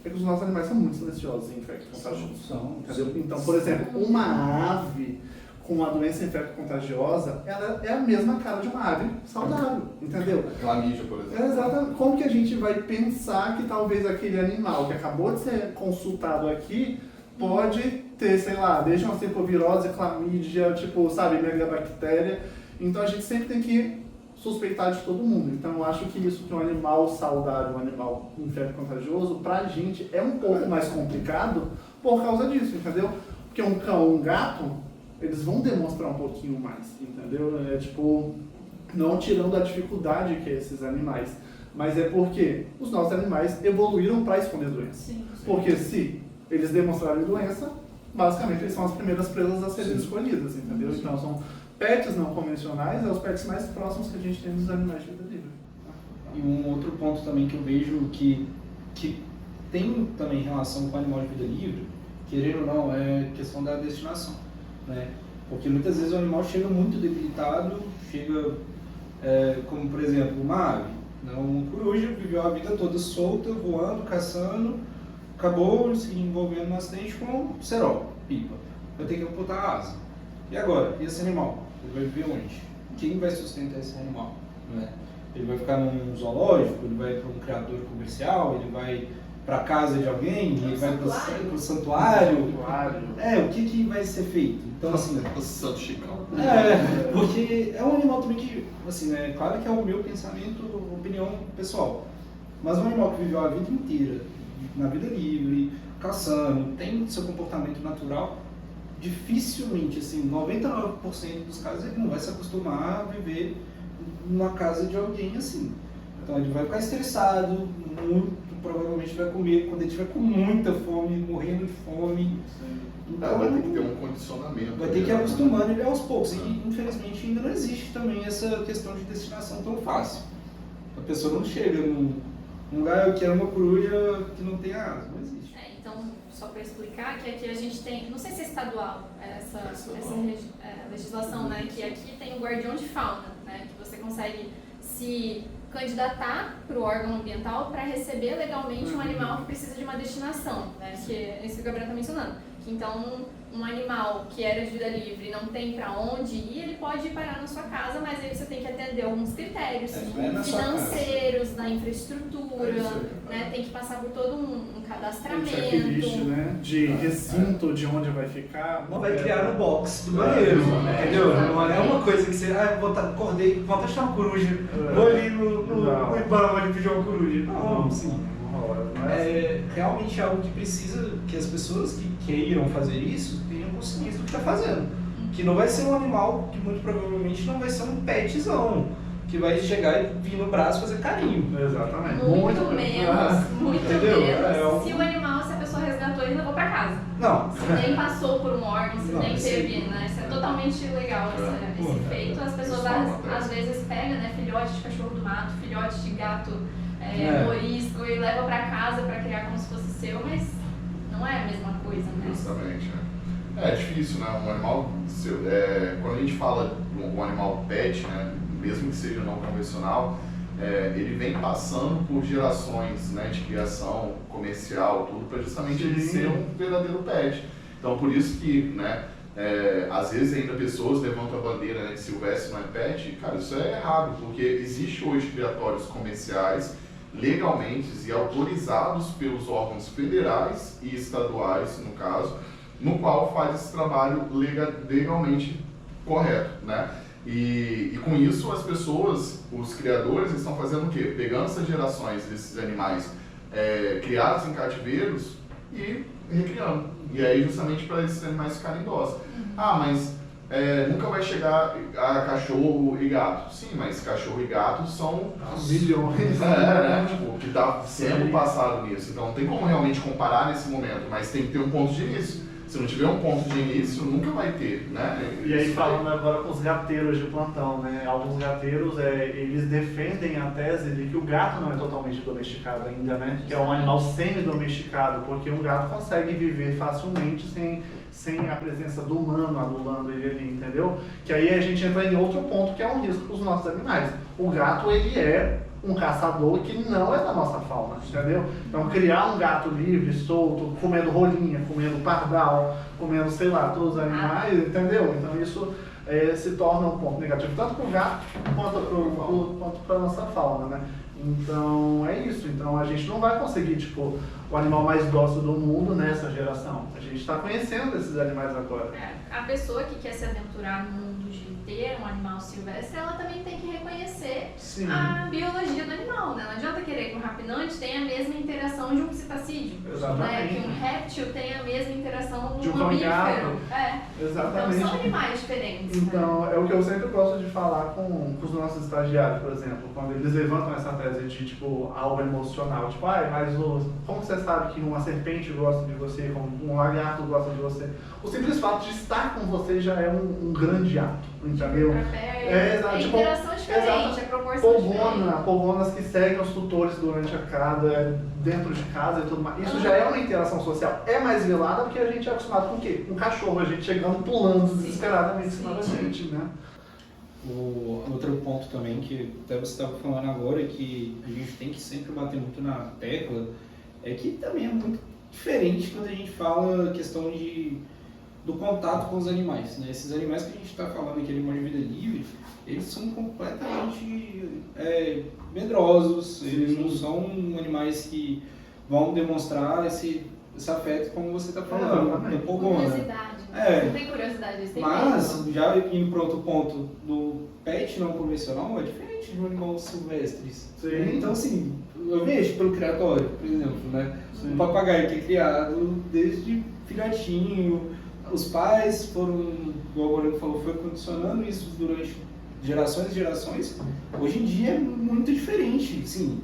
é que os nossos animais são muito silenciosos em infecto-contagiosos. Então, por exemplo, uma ave com uma doença infecto-contagiosa, ela é a mesma cara de uma ave saudável, entendeu? Clamídia, por exemplo. Exatamente. Como que a gente vai pensar que talvez aquele animal que acabou de ser consultado aqui pode ter, sei lá, desde uma cepovirose, clamídia, tipo, sabe, megabactéria. Então a gente sempre tem que suspeitar de todo mundo. Então eu acho que isso que um animal saudável, um animal infecto-contagioso, pra gente é um pouco mais complicado por causa disso, entendeu? Porque um cão, um gato, eles vão demonstrar um pouquinho mais, entendeu? É tipo, não tirando a dificuldade que é esses animais, mas é porque os nossos animais evoluíram para esconder doença. Porque se eles demonstrarem doença, basicamente eles são as primeiras presas a serem escolhidas, entendeu? Então são pets não convencionais, é os pets mais próximos que a gente tem dos animais de vida livre. E um outro ponto também que eu vejo que tem também relação com o animal de vida livre, querendo ou não, é questão da destinação, né? Porque muitas vezes o animal chega muito debilitado, chega como por exemplo uma ave, né? Uma coruja viveu a vida toda solta, voando, caçando, acabou se envolvendo num acidente com cerol, pipa, vai ter que amputar a asa. E agora? E esse animal? Ele vai viver onde? Quem vai sustentar esse animal? Né? Ele vai ficar num zoológico, ele vai para um criador comercial, ele vai para casa de alguém, ele vai para o santuário. O que vai ser feito? Então, assim, o Santo Chicão. Porque é um animal também que, assim, né, claro que é o meu pensamento, opinião pessoal, mas um animal que viveu a vida inteira na vida livre, caçando, tem seu comportamento natural, dificilmente, assim, 99% dos casos ele não vai se acostumar a viver numa casa de alguém assim. Então ele vai ficar estressado, provavelmente vai comer quando ele estiver com muita fome, morrendo de fome. Então, vai ter que ter um condicionamento. Vai ter que ir acostumando ele aos poucos. E infelizmente ainda não existe também essa questão de destinação tão fácil. A pessoa não chega num lugar, eu quero uma coruja que não tem asa, não existe. Então, só para explicar, que aqui a gente tem, não sei se é estadual essa legislação, né? Que aqui tem o guardião de fauna, né? Que você consegue se candidatar para o órgão ambiental para receber legalmente um animal que precisa de uma destinação, né? Que é isso que o Gabriel está mencionando. Que então, um animal que era de vida livre não tem para onde ir, ele pode ir parar na sua casa, mas aí você tem que atender alguns critérios financeiros, da infraestrutura, né? Tem que passar por todo um cadastramento. Um checklist, né? De recinto, de onde vai ficar. Não vai criar no box do banheiro, entendeu? Não é uma coisa que você, acordei, vou achar uma coruja, vou ali no Ibama ali pedir uma coruja. Não, assim. É realmente algo que precisa que as pessoas que queiram fazer isso tenham consciência do que está fazendo. Que não vai ser um animal que muito provavelmente não vai ser um petzão, que vai chegar e vir no braço fazer carinho. Exatamente. Muito menos. Se o animal, se a pessoa resgatou ele, levou para casa. Não. Se nem passou por um órgão, se nem teve, né? Isso é totalmente legal, esse feito. As pessoas às vezes pegam, né, filhote de cachorro do mato, filhote de gato morisco e leva para casa para criar como se fosse seu, mas não é a mesma coisa, né? Justamente, é difícil, né? Um animal, quando a gente fala de um animal pet, né, mesmo que seja não convencional, ele vem passando por gerações, né, de criação comercial, tudo, para justamente ele ser um verdadeiro pet. Então, por isso que, né, às vezes ainda pessoas levantam a bandeira, né, de silvestre não é pet. Cara, isso é errado, porque existe hoje criatórios comerciais legalmente e autorizados pelos órgãos federais e estaduais, no caso, no qual faz esse trabalho legalmente correto, né? E com isso as pessoas, os criadores, estão fazendo o quê? Pegando essas gerações desses animais criados em cativeiros e recriando. E aí justamente para esses animais ficarem dóceis. Ah, mas nunca vai chegar a cachorro e gato. Sim, mas cachorro e gato são milhões. Né? Tipo, que está sendo passado nisso. Então não tem como realmente comparar nesse momento, mas tem que ter um ponto de início. Se não tiver um ponto de início, nunca vai ter, né? E aí falando agora com os gateiros de plantão, né? Alguns gateiros, eles defendem a tese de que o gato não é totalmente domesticado ainda, né? Que é um animal semi-domesticado, porque um gato consegue viver facilmente sem a presença do humano anulando ele ali, entendeu? Que aí a gente entra em outro ponto que é um risco para os nossos animais. O gato, ele é um caçador que não é da nossa fauna, entendeu? Então criar um gato livre, solto, comendo rolinha, comendo pardal, comendo, sei lá, todos os animais, entendeu? Então isso se torna um ponto negativo, tanto para o gato quanto para a nossa fauna, né? Então é isso, então a gente não vai conseguir, tipo, o animal mais dócil do mundo nessa geração. A gente está conhecendo esses animais agora. A pessoa que quer se aventurar no mundo de ter um animal silvestre, ela também tem que reconhecer a biologia do animal, né? Não adianta querer que um rapinante tenha a mesma interação de um psitacídeo, né? Que um réptil tenha a mesma interação de um mamífero. Exatamente. Então são animais diferentes. Então, é o que eu sempre gosto de falar com os nossos estagiários, por exemplo, quando eles levantam essa tese de, tipo, algo emocional, tipo, mas como você sabe que uma serpente gosta de você, como um lagarto gosta de você? O simples fato de estar com você já é um grande ato, entendeu? A interação diferente, a proporção diferente. Pogonas que seguem os tutores durante a cada, dentro de casa e tudo mais. Isso já é uma interação social. É mais velada porque a gente é acostumado com o quê? Com um cachorro, a gente chegando, pulando desesperadamente em cima da gente, né? O outro ponto também que até você estava falando agora, que a gente tem que sempre bater muito na tecla, é que também é muito diferente quando a gente fala a questão do contato com os animais, né? Esses animais que a gente está falando aqui, animais de vida livre, eles são completamente medrosos, eles não são animais que vão demonstrar esse afeto como você está falando, do pogona. Curiosidade, né? Não tem curiosidade, eles têm Mas, já indo para outro ponto, do pet não convencional é diferente de um animal silvestre. Sim. Então, assim, eu vejo pelo criatório, por exemplo, né? Um papagaio que é criado desde filhotinho, os pais foram, igual o Moreno falou, foi condicionando isso durante gerações e gerações. Hoje em dia é muito diferente, sim,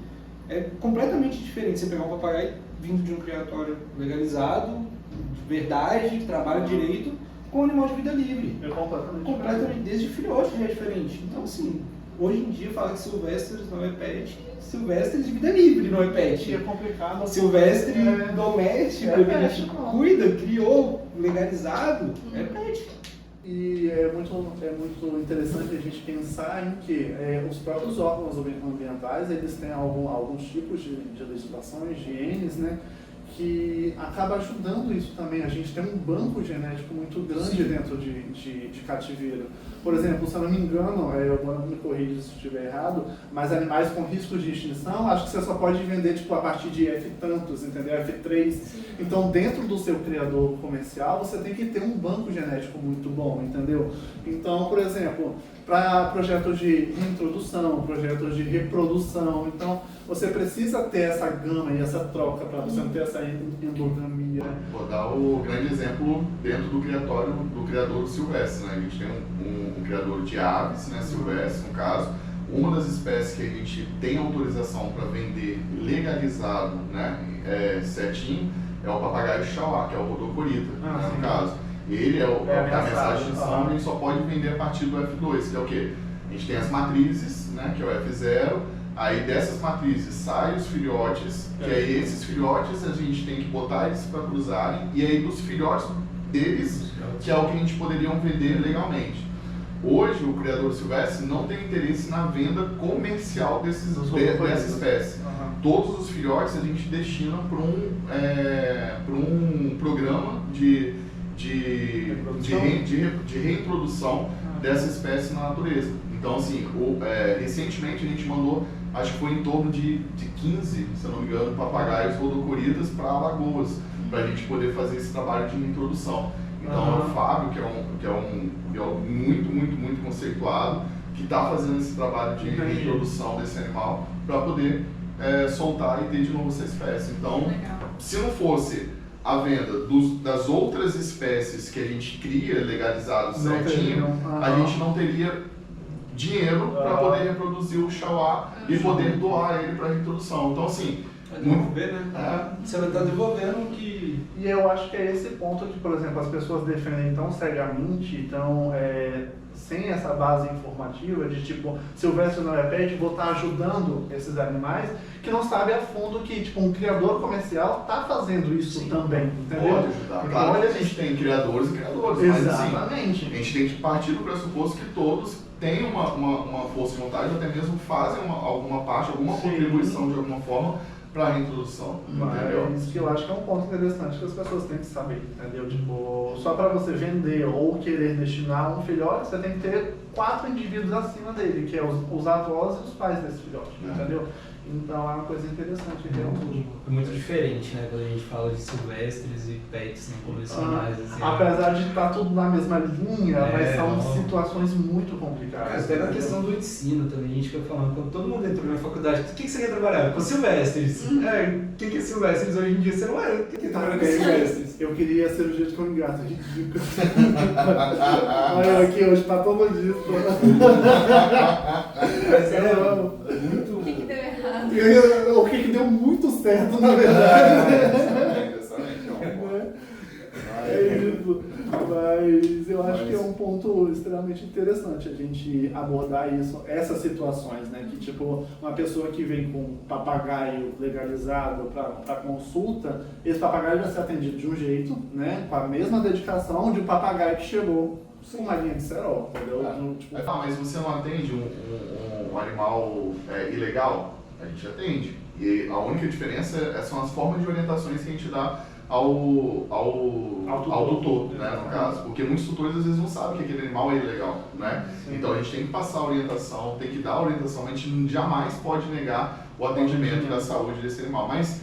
é completamente diferente você pegar um papagaio vindo de um criatório legalizado, de verdade, que trabalha direito, com um animal de vida livre. É completamente diferente. Desde filhote já é diferente. Então, assim, hoje em dia falar que silvestres não é pet, silvestres de vida livre não é pet. É complicado. Silvestre doméstico, que a gente cuida, criou, legalizado, é pet. E é muito interessante a gente pensar em que os próprios órgãos ambientais, eles têm alguns tipos de legislações, de hienes, né, que acaba ajudando isso também. A gente tem um banco genético muito grande dentro de cativeiro. Por exemplo, se eu não me engano, eu me corrijo se estiver errado, mas animais com risco de extinção, acho que você só pode vender tipo, a partir de F tantos, entendeu? F3. Sim. Então, dentro do seu criador comercial, você tem que ter um banco genético muito bom, entendeu? Então, por exemplo, para projetos de introdução, projetos de reprodução, então você precisa ter essa gama e essa troca para você não ter essa endogamia. Vou dar o grande exemplo dentro do criatório do criador silvestre, né? A gente tem um criador de aves, né, silvestre, no caso. Uma das espécies que a gente tem autorização para vender legalizado, né, certinho, é o papagaio chauá, que é o rodocorita, né, no caso. Ele é a mensagem de extinção, a gente só pode vender a partir do F2, que é o quê? A gente tem as matrizes, né, que é o F0, aí dessas matrizes saem os filhotes, que aí esses filhotes a gente tem que botar eles para cruzarem, e aí dos filhotes deles, que é o que a gente poderia vender legalmente. Hoje, o criador silvestre não tem interesse na venda comercial dessa espécie. Todos os filhotes a gente destina para um programa de de reintrodução dessa espécie na natureza. Então, assim, recentemente a gente mandou, acho que foi em torno de 15, se eu não me engano, papagaios rodocoritas para Alagoas, para a gente poder fazer esse trabalho de reintrodução. Então, é o Fábio, que é um biólogo muito conceituado, que está fazendo esse trabalho de reintrodução desse animal para poder soltar e ter de novo essa espécie. Então, se não fosse a venda das outras espécies que a gente cria legalizadas certinho, a gente não teria dinheiro para poder reproduzir o Chauá e poder doar ele para reintrodução. Então, assim, vai devolver, né? Você vai estar devolvendo o que... E eu acho que é esse ponto que, por exemplo, as pessoas defendem tão cegamente, tão sem essa base informativa de tipo, Silvestre não é pet, vou estar ajudando esses animais, que não sabe a fundo que tipo, um criador comercial está fazendo isso também, entendeu? Pode ajudar. Claro que a gente tem criadores e criadores, exatamente. Mas assim, a gente tem que partir do pressuposto que todos têm uma força de vontade, ou até mesmo fazem alguma parte, alguma contribuição de alguma forma para a reintrodução, entendeu? Mas que eu acho que é um ponto interessante que as pessoas têm que saber, entendeu? Tipo, só para você vender ou querer destinar um filhote, você tem que ter 4 indivíduos acima dele, que é os avós e os pais desse filhote, entendeu? Então é uma coisa interessante, realmente. É muito diferente, né, quando a gente fala de silvestres e pets não convencionais. Assim, apesar de estar tudo na mesma linha, mas são situações muito complicadas. Até na questão do ensino também, a gente fica falando, quando todo mundo entrou na faculdade, o que você quer trabalhar? Com silvestres. Quem que é silvestres hoje em dia? Você não é. Quem trabalha com silvestres? Eu queria cirurgia de cão gato, ridículo. Olha aqui hoje, patologista. Mas muito... O que deu errado? O que deu muito certo, na verdade. É isso. Mas eu acho que é um ponto extremamente interessante a gente abordar isso, essas situações, né? Que tipo, uma pessoa que vem com um papagaio legalizado para consulta, esse papagaio vai ser atendido de um jeito, né? Com a mesma dedicação de um papagaio que chegou com uma linha de cerol, entendeu? Tipo... mas você não atende um animal ilegal? A gente atende. E a única diferença são as formas de orientações que a gente dá ao tutor, né, no caso. Porque muitos tutores às vezes não sabem que aquele animal é ilegal, né? Então a gente tem que passar a orientação, tem que dar a orientação, a gente jamais pode negar o atendimento da saúde desse animal. Mas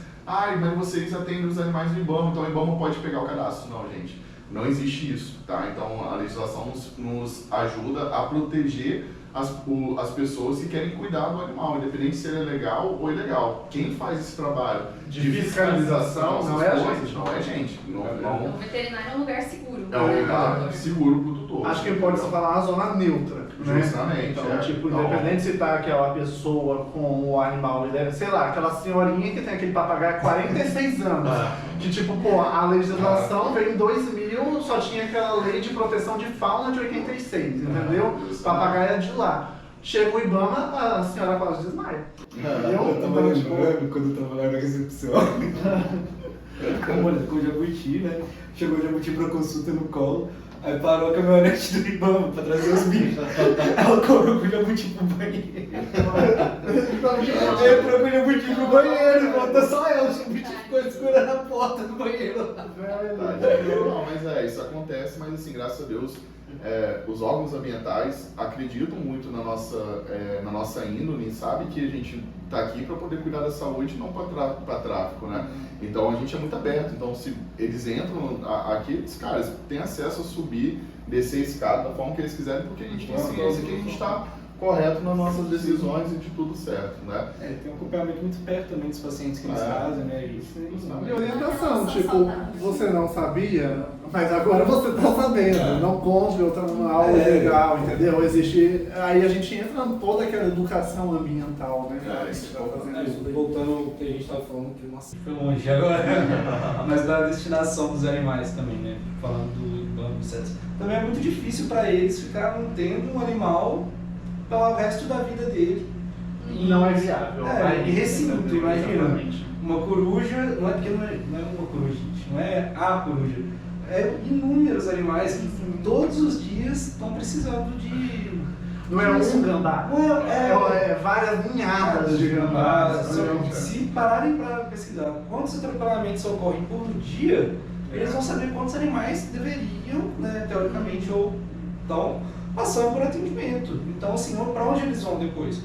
vocês atendem os animais do IBAMA, então o IBAMA pode pegar o cadastro. Não, gente, não existe isso, tá? Então a legislação nos ajuda a proteger as pessoas que querem cuidar do animal, independente se ele é legal ou ilegal. Quem faz esse trabalho de fiscalização não é a gente. Não é a gente. O veterinário é um lugar seguro. É um lugar seguro para o tutor. Acho que pode se falar uma zona neutra. Justamente. Então, tipo, independente se tá aquela pessoa com o animal, sei lá, aquela senhorinha que tem aquele papagaio há 46 anos. Que tipo, a legislação veio em 2000, só tinha aquela lei de proteção de fauna de 86, entendeu? Papagaio é de lá. Chega o IBAMA, a senhora quase desmaia. Eu tava lembrando quando eu trabalhava na recepção. Com o jabuti, né? Chegou o jabuti pra consulta no colo. Aí parou a caminhonete do IBAMA pra trazer os bichos. Ela correu com o jabuti pro banheiro. Entrou com o jabuti pro banheiro, volta só ela, o jabuti ficou segurando a porta do banheiro. Não, mas isso acontece, mas assim, graças a Deus, os órgãos ambientais acreditam muito na nossa índole, sabe que a gente está aqui para poder cuidar da saúde, não para tráfico, né? Então a gente é muito aberto, então se eles entram aqui, eles, caras, têm acesso a subir, descer a escada da forma que eles quiserem, porque a gente tem ciência que a gente está correto nas nossas decisões e de tudo certo, né? Tem um acompanhamento muito perto também dos pacientes que eles fazem, né? E orientação, tipo, você não sabia, mas agora você está sabendo, não compre outro animal legal, entendeu? Existe, aí a gente entra em toda aquela educação ambiental, né? Voltando ao que a gente estava falando, que nossa, foi longe agora, mas da destinação dos animais também, né? Falando do IBAMA, etc. Também é muito difícil para eles ficar mantendo um animal pelo resto da vida dele. Não é viável. E recinto, imagina. Uma coruja, não é porque não é uma coruja, gente, não é a coruja. É inúmeros animais que todos os dias estão precisando de... Não é um gambá, é várias ninhadas de gambás. Se pararem para pesquisar quantos atropelamentos ocorrem por dia, eles vão saber quantos animais deveriam, né, teoricamente, ou estão passando por atendimento. Então, assim, para onde eles vão depois?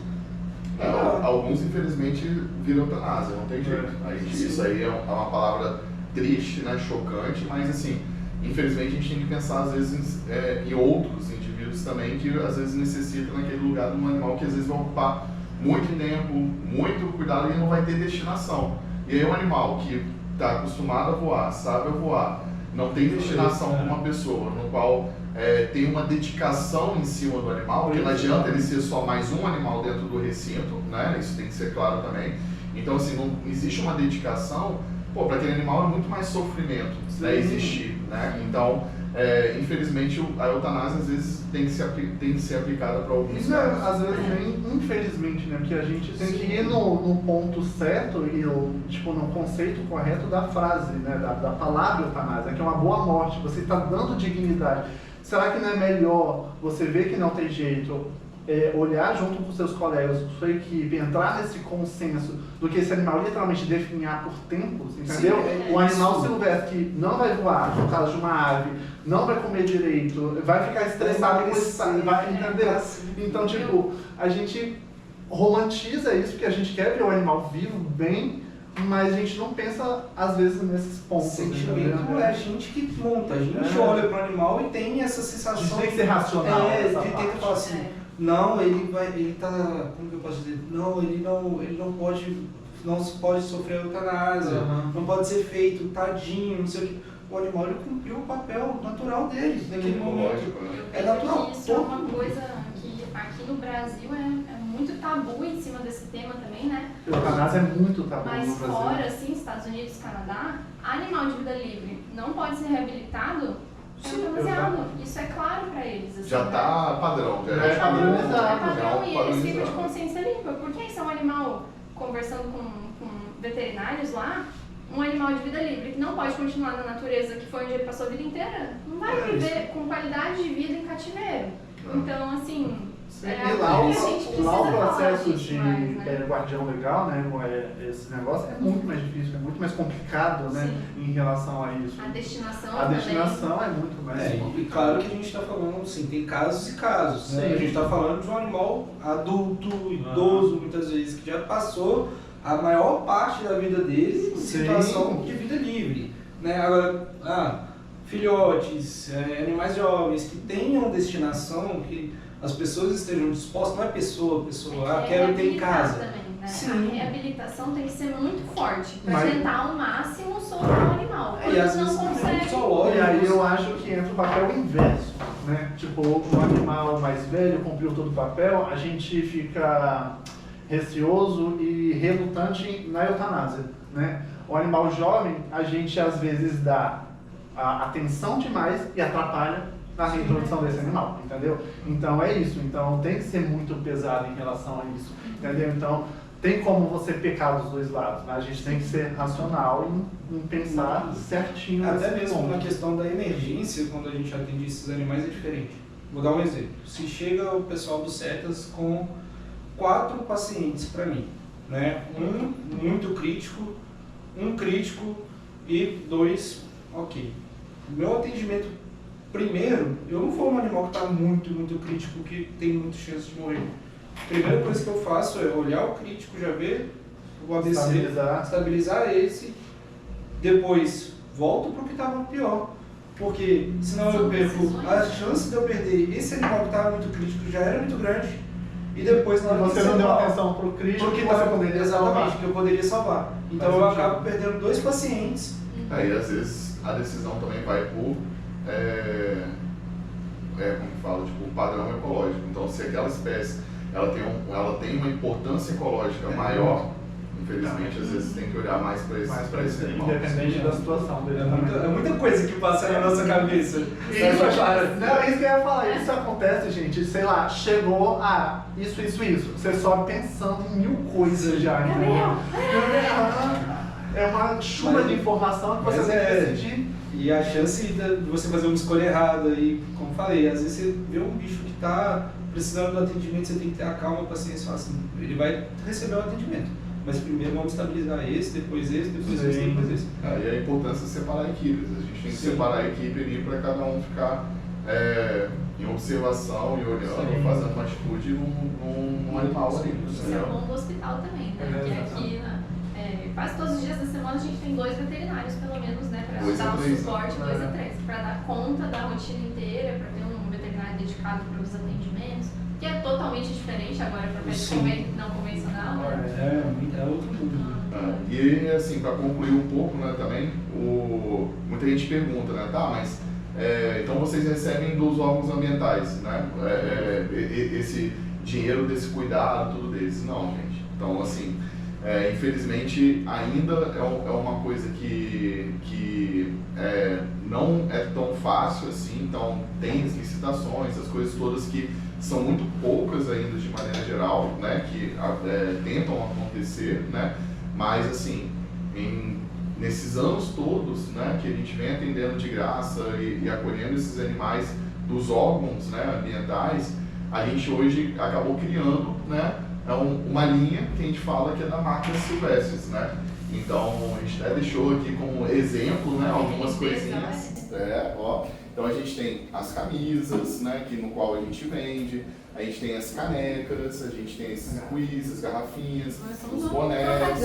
Alguns, infelizmente, viram eutanásia, não tem jeito. Isso aí é uma palavra triste, né, chocante, mas, assim, infelizmente, a gente tem que pensar, às vezes, em outros indivíduos também que, às vezes, necessitam naquele lugar de um animal que, às vezes, vai ocupar muito tempo, muito cuidado e não vai ter destinação. E aí, um animal que está acostumado a voar, sabe voar, não tem destinação com uma pessoa, no qual tem uma dedicação em cima do animal, porque não adianta ele ser só mais um animal dentro do recinto, né? Isso tem que ser claro também. Então, assim, não existe uma dedicação, para aquele animal é muito mais sofrimento, né, existir, né? Então, infelizmente, a eutanásia às vezes tem que ser aplicada para alguns isso casos. às vezes nem infelizmente, né? Porque a gente tem que ir no ponto certo e no conceito correto da frase, né? Da palavra eutanásia, que é uma boa morte, você está dando dignidade. Será que não é melhor você ver que não tem jeito, olhar junto com seus colegas, com sua equipe, entrar nesse consenso do que esse animal literalmente definhar por tempos, entendeu? Sim, o animal silvestre que não vai voar, no caso de uma ave, não vai comer direito, vai ficar estressado, vai entender. Então, a gente romantiza isso, porque a gente quer ver o animal vivo, bem, mas a gente não pensa, às vezes, nesses pontos. Sentimento é a gente que monta, a gente olha para o animal e tem essa sensação. A gente tem que ser racional. De tenta falar assim, não, ele tá, como que eu posso dizer? Não, ele não pode sofrer eutanásia, não pode ser feito, tadinho, não sei o que. O animal, ele cumpriu o papel natural dele naquele momento. É natural. Isso é uma coisa que aqui no Brasil é muito tabu em cima desse tema também, né? Eutanásia é muito tabu mas no Brasil. Mas fora, assim, Estados Unidos, Canadá, animal de vida livre não pode ser reabilitado, eutanasiado. Isso é claro para eles. Assim, já está né? padrão. É padrão, já e eles ficam de consciência limpa. Porque isso é um animal, conversando com veterinários lá, um animal de vida livre que não pode continuar na natureza, que foi onde ele passou a vida inteira, não vai viver com qualidade de vida em cativeiro. Então, assim, e lá o processo de mais, né? guardião legal, né, esse negócio é muito mais difícil, é muito mais complicado, né, em relação a isso. A destinação é muito mais complicada. E claro que a gente está falando, assim, tem casos e casos, né? Sim. A gente está falando de um animal adulto, idoso, muitas vezes, que já passou a maior parte da vida dele em situação de vida livre, né? Agora, filhotes, animais jovens que tenham destinação, que as pessoas estejam dispostas, não é pessoa, quero ter em casa. Também, né? Sim. A reabilitação tem que ser muito forte para tentar ao máximo soltar o animal. E às vezes não consegue. E aí eu acho que entra o papel inverso, né? Tipo, o animal mais velho cumpriu todo o papel, a gente fica receoso e relutante na eutanásia, né? O animal jovem, a gente às vezes dá a atenção demais e atrapalha na reintrodução desse animal, entendeu? Então é isso, então tem que ser muito pesado em relação a isso, entendeu? Então tem como você pecar dos dois lados, né? A gente tem que ser racional em pensar certinho. Até mesmo na questão da emergência, quando a gente atende esses animais é diferente. Vou dar um exemplo. Se chega o pessoal do CETAS com 4 pacientes para mim, né? Um muito crítico, um crítico e 2 ok. Meu atendimento primeiro, eu não for um animal que está muito crítico, que tem muita chance de morrer. A primeira coisa que eu faço é olhar o crítico, já ver o ABC, estabilizar esse, depois volto para o que estava pior. Porque senão eu perco, a chance de eu perder esse animal que estava muito crítico já era muito grande, e depois na hora você não deu atenção para o crítico que você poderia salvar. Que eu poderia salvar. Então eu acabo perdendo 2 pacientes. Aí às vezes a decisão também vai por como que fala, tipo, um padrão ecológico. Então se aquela espécie ela tem uma importância ecológica maior, infelizmente às vezes tem que olhar mais para esse animal. Independente da situação dele. É muita coisa que passa na nossa cabeça. Não, isso que eu ia falar, isso acontece, gente, sei lá, chegou a isso. Você sobe pensando em 1000 coisas já, entendeu? É uma chuva de informação que você tem que decidir. E a chance de você fazer uma escolha errada, e como falei, às vezes você vê um bicho que está precisando do atendimento, você tem que ter a calma, a paciência, assim, ele vai receber o atendimento. mas primeiro vamos estabilizar esse, depois esse, depois esse. E a importância de separar equipes. A gente tem que separar a equipe ali para cada um ficar em observação e olhando, fazendo uma atitude num animal ali. Isso é bom do hospital também, né? Porque aqui, quase todos os dias da semana, a gente tem 2 veterinários, pelo menos, né? Para dar o suporte, 2 a 3, para dar conta da rotina inteira, para ter um veterinário dedicado para os atendimentos, que é totalmente diferente agora para pet não convencional, né? É outro mundo. E assim, para concluir um pouco, né, também, muita gente pergunta, né, tá, mas então vocês recebem dos órgãos ambientais, né, esse dinheiro desse cuidado, tudo deles? Não, gente. Então, assim, infelizmente ainda é uma coisa que não é tão fácil assim, então tem as licitações, as coisas todas que são muito poucas ainda de maneira geral, né, que tentam acontecer, né, mas assim, nesses anos todos, né, que a gente vem atendendo de graça e acolhendo esses animais dos órgãos, né, ambientais, a gente hoje acabou criando, né, uma linha que a gente fala que é da Máquinas Silvestres, né? Então a gente até deixou aqui como exemplo, né, algumas coisinhas. Então a gente tem as camisas, né, no qual a gente vende, a gente tem as canecas, a gente tem esses quiz, as garrafinhas, os bonés.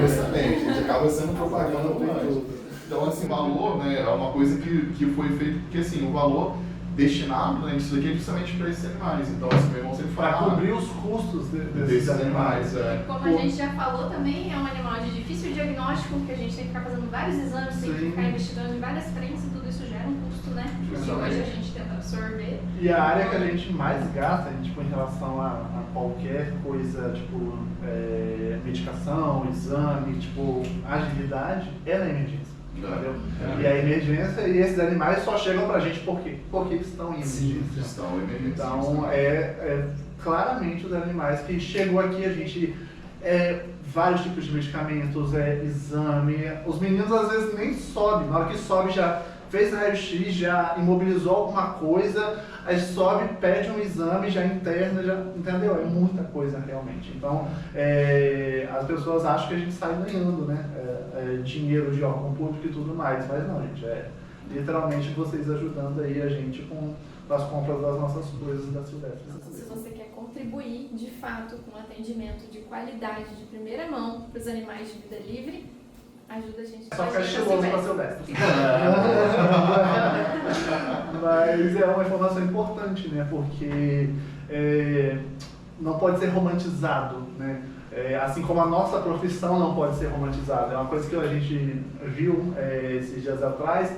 Justamente, a gente acaba sendo propaganda ambulante. Então, assim, o valor, né, é uma coisa que foi feito, porque assim, o valor destinado, né, isso aqui é justamente para esses animais. Então, assim, meu irmão sempre fala. Para cobrir os custos desses animais. Como a gente já falou também, é um animal de difícil diagnóstico, que a gente tem que ficar fazendo vários exames, tem que ficar investigando em várias frentes e tudo isso gera um custo, né? Que hoje a gente tenta absorver. E a área que a gente mais gasta, tipo, em relação a qualquer coisa, tipo, medicação, exame, tipo, agilidade, é na emergência. Entendeu? E a emergência, e esses animais só chegam pra gente por quê? Porque eles estão em emergência. Então, claramente os animais que chegou aqui, a gente, vários tipos de medicamentos, exame, os meninos às vezes nem sobem, na hora que sobe já fez raio-x, já imobilizou alguma coisa, aí sobe, pede um exame, já interna, já, entendeu? É muita coisa realmente. Então, as pessoas acham que a gente sai ganhando, né? Dinheiro de órgão público e tudo mais, mas não, gente, literalmente vocês ajudando aí a gente com as compras das nossas coisas da Silvestre. Se você quer contribuir de fato com um atendimento de qualidade, de primeira mão para os animais de vida livre, ajuda a gente. Só ficar estiloso para Silvestre. Mas é uma informação importante, né? Porque não pode ser romantizado, né? Assim como a nossa profissão não pode ser romantizada. É uma coisa que a gente viu esses dias atrás,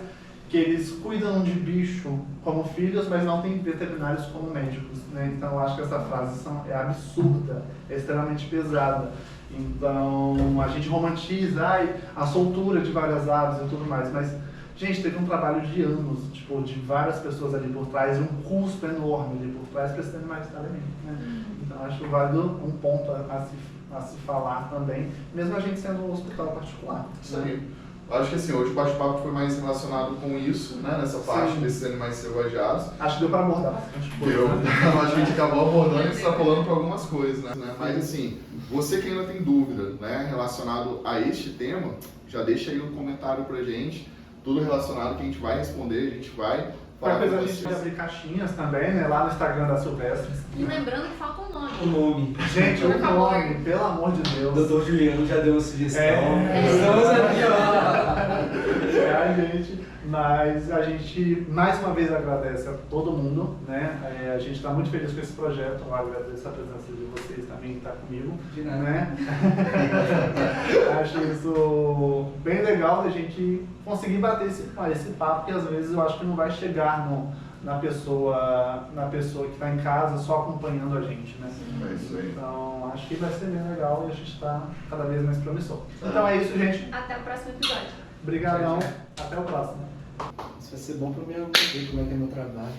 que eles cuidam de bicho como filhos, mas não tem veterinários como médicos, né? Então eu acho que essa frase é absurda, é extremamente pesada. Então a gente romantiza a soltura de várias aves e tudo mais, mas gente, teve um trabalho de anos, tipo, de várias pessoas ali por trás, e um custo enorme ali por trás para esses animais estarem bem, né? Então acho válido um ponto a se falar também, mesmo a gente sendo um hospital particular. Isso aí. Acho que assim, hoje o bate-papo foi mais relacionado com isso, né, nessa parte desses animais selvageados. Acho que deu para abordar bastante coisa. Acho que a gente acabou abordando e extrapolando para algumas coisas, né? Mas assim, você que ainda tem dúvida, né, relacionado a este tema, já deixa aí um comentário pra gente, tudo relacionado que a gente vai responder, a gente vai falar a gente vai abrir caixinhas também, né, lá no Instagram da Silvestre. E lembrando que falta um nome. O nome. Gente, o nome, pelo amor de Deus. O Dr. Juliano já deu uma sugestão. Estamos aqui, ó. Gente, mas a gente mais uma vez agradece a todo mundo, né? A gente está muito feliz com esse projeto, eu agradeço a presença de vocês também que está comigo. De nada. Né? Acho isso bem legal da gente conseguir bater esse papo, que às vezes eu acho que não vai chegar na pessoa que está em casa só acompanhando a gente, né? É isso aí. Então acho que vai ser bem legal e a gente está cada vez mais promissor. Então é isso, gente. Até o próximo episódio. Obrigadão. Até o próximo. Isso vai ser bom para mim ver como é que é meu trabalho.